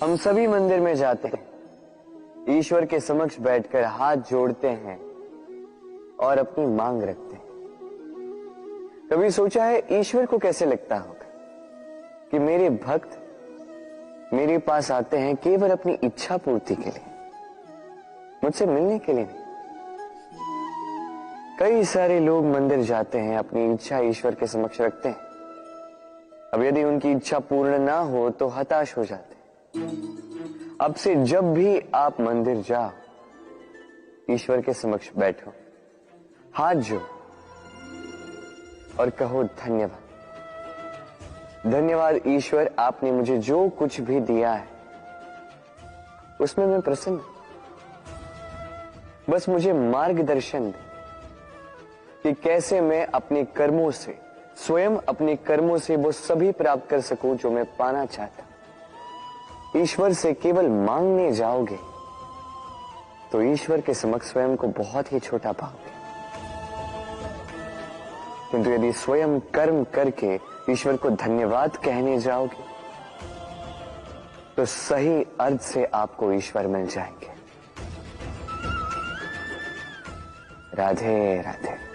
हम सभी मंदिर में जाते हैं, ईश्वर के समक्ष बैठकर हाथ जोड़ते हैं और अपनी मांग रखते हैं। कभी सोचा है ईश्वर को कैसे लगता होगा कि मेरे भक्त मेरे पास आते हैं केवल अपनी इच्छा पूर्ति के लिए, मुझसे मिलने के लिए नहीं। कई सारे लोग मंदिर जाते हैं, अपनी इच्छा ईश्वर के समक्ष रखते हैं। अब यदि उनकी इच्छा पूर्ण ना हो तो हताश हो जाते हैं। अब से जब भी आप मंदिर जाओ, ईश्वर के समक्ष बैठो, हाथ जोड़ो और कहो धन्यवाद। धन्यवाद ईश्वर, आपने मुझे जो कुछ भी दिया है उसमें मैं प्रसन्न हूं। बस मुझे मार्गदर्शन दे कि कैसे मैं अपने कर्मों से, स्वयं अपने कर्मों से वो सभी प्राप्त कर सकूं जो मैं पाना चाहता। ईश्वर से केवल मांगने जाओगे तो ईश्वर के समक्ष स्वयं को बहुत ही छोटा पाओगे, किंतु यदि स्वयं कर्म करके ईश्वर को धन्यवाद कहने जाओगे तो सही अर्थ से आपको ईश्वर मिल जाएंगे। राधे राधे।